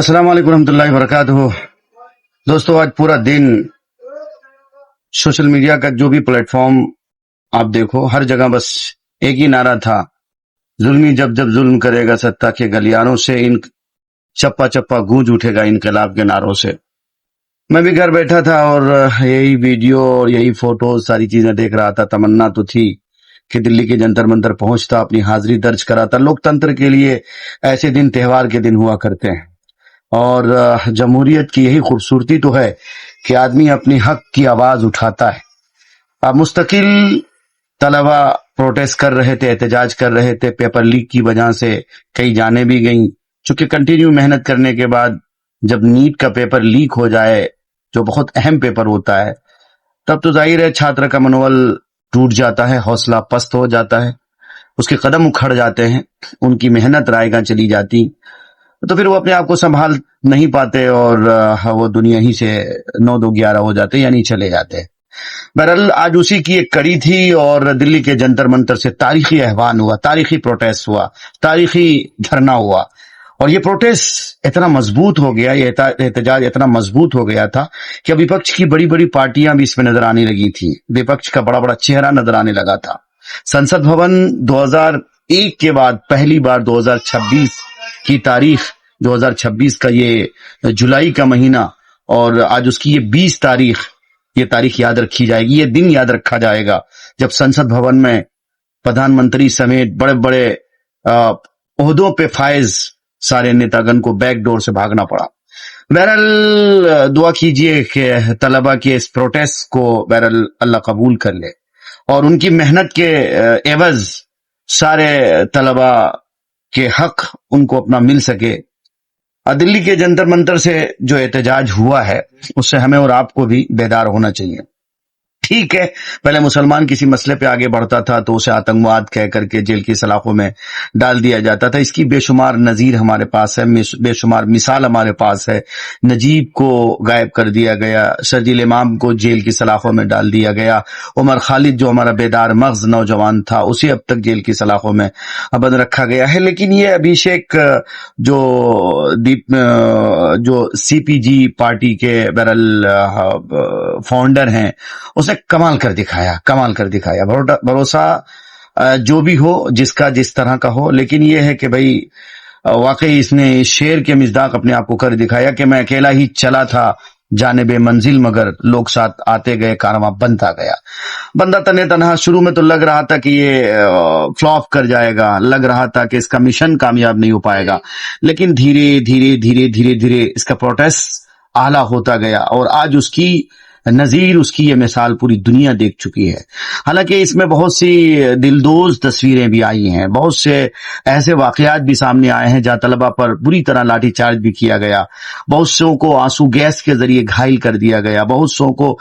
अस्सलाम वालेकुम रहमतुल्लाहि वबरकातुहू। दोस्तों, आज पूरा दिन सोशल मीडिया का जो भी प्लेटफॉर्म आप देखो, हर जगह बस एक ही नारा था, जुल्मी जब जब जुल्म करेगा सत्ता के गलियारों से इन चप्पा चप्पा गूंज उठेगा इनकलाब के नारों से। मैं भी घर बैठा था और यही वीडियो और यही फोटो सारी चीजें देख रहा था। तमन्ना तो थी कि दिल्ली के जंतर मंतर पहुंचता, अपनी हाजिरी दर्ज कराता। लोकतंत्र के लिए ऐसे दिन त्योहार के दिन हुआ करते हैं और जमहूरियत की यही खूबसूरती तो है कि आदमी अपनी हक की आवाज उठाता है। अब मुस्तकिल तलबा प्रोटेस्ट कर रहे थे, एहतजाज कर रहे थे। पेपर लीक की वजह से कई जाने भी गईं। चूंकि कंटिन्यू मेहनत करने के बाद जब नीट का पेपर लीक हो जाए, जो बहुत अहम पेपर होता है, तब तो जाहिर है छात्र का मनोबल टूट जाता है, हौसला पस्त हो जाता है, उसके कदम उखड़ जाते हैं, उनकी मेहनत रायगा चली जाती। तो फिर वो अपने आप को संभाल नहीं पाते और वो दुनिया ही से 9-2-11 हो जाते, यानी चले जाते। बहरहाल आज उसी की एक कड़ी थी और दिल्ली के जंतर मंतर से तारीखी आह्वान हुआ, तारीखी प्रोटेस्ट हुआ, तारीखी धरना हुआ। और ये प्रोटेस्ट इतना मजबूत हो गया, ये एहतजाज इतना मजबूत हो गया था कि विपक्ष की बड़ी बड़ी पार्टियां भी इसमें नजर आने लगी थी। विपक्ष का बड़ा बड़ा चेहरा नजर आने लगा था। संसद भवन 2001 के बाद पहली बार 2026 की तारीख, 2026 का ये जुलाई का महीना और आज उसकी ये 20 तारीख, ये तारीख याद रखी जाएगी, ये दिन याद रखा जाएगा जब संसद भवन में प्रधानमंत्री समेत बड़े बड़े ओहदों पे फायज सारे नेतागण को बैक डोर से भागना पड़ा। बहरहाल दुआ कीजिए कि तलबा के इस प्रोटेस्ट को बहरहाल अल्लाह कबूल कर ले और उनकी मेहनत के एवज सारे तलबा के हक उनको अपना मिल सके। दिल्ली के जंतर मंतर से जो एहतजाज हुआ है उससे हमें और आपको भी बेदार होना चाहिए। ठीक है, पहले मुसलमान किसी मसले पे आगे बढ़ता था तो उसे आतंकवाद कह करके जेल की सलाखों में डाल दिया जाता था। इसकी बेशुमार नजीर हमारे पास है, बेशुमार मिसाल हमारे पास है। नजीब को गायब कर दिया गया, शर्जील इमाम को जेल की सलाखों में डाल दिया गया, उमर खालिद जो हमारा बेदार मग़ज़ नौजवान था उसे अब तक जेल की सलाखों में बंद रखा गया है। लेकिन ये अभिषेक जो सीपीजी पार्टी के बहरहाल फाउंडर हैं, उसने कमाल कर दिखाया। भरोसा जो भी हो, जिसका जिस तरह का हो, लेकिन ये है कि भाई वाकई इसने शेर के मिज़दाक अपने आप को कर दिखाया कि मैं अकेला ही चला था जानिबे मंजिल, मगर लोग साथ आते गए, कारवां बनता गया। बंदा तने तनहा शुरू में तो लग रहा था कि ये फ्लॉप कर जाएगा, लग रहा था कि इसका मिशन कामयाब नहीं हो पाएगा, लेकिन धीरे धीरे इसका प्रोटेस्ट आला होता गया और आज उसकी नजीर, उसकी ये मिसाल पूरी दुनिया देख चुकी है। हालांकि इसमें बहुत सी दिलदोज तस्वीरें भी आई हैं, बहुत से ऐसे वाकयात भी सामने आए हैं जहां तलबा पर बुरी तरह लाठीचार्ज भी किया गया, बहुत सौ को आंसू गैस के जरिए घायल कर दिया गया, बहुत सौ को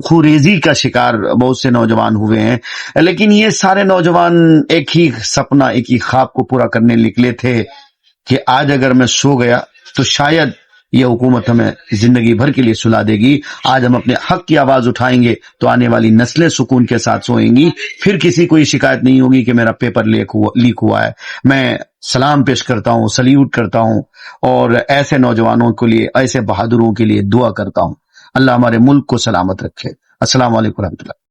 खूरेजी का शिकार बहुत से नौजवान हुए हैं। लेकिन ये सारे नौजवान एक ही सपना, एक ही ख्वाब को पूरा करने निकले थे कि आज अगर मैं सो गया तो शायद ये हुकूमत हमें जिंदगी भर के लिए सुला देगी। आज हम अपने हक की आवाज उठाएंगे तो आने वाली नस्लें सुकून के साथ सोएंगी, फिर किसी को ये शिकायत नहीं होगी कि मेरा पेपर लीक हुआ है। मैं सलाम पेश करता हूँ, सल्यूट करता हूँ और ऐसे नौजवानों के लिए, ऐसे बहादुरों के लिए दुआ करता हूँ। अल्लाह हमारे मुल्क को सलामत रखे। अस्सलाम वालेकुम रहमतुल्लाह।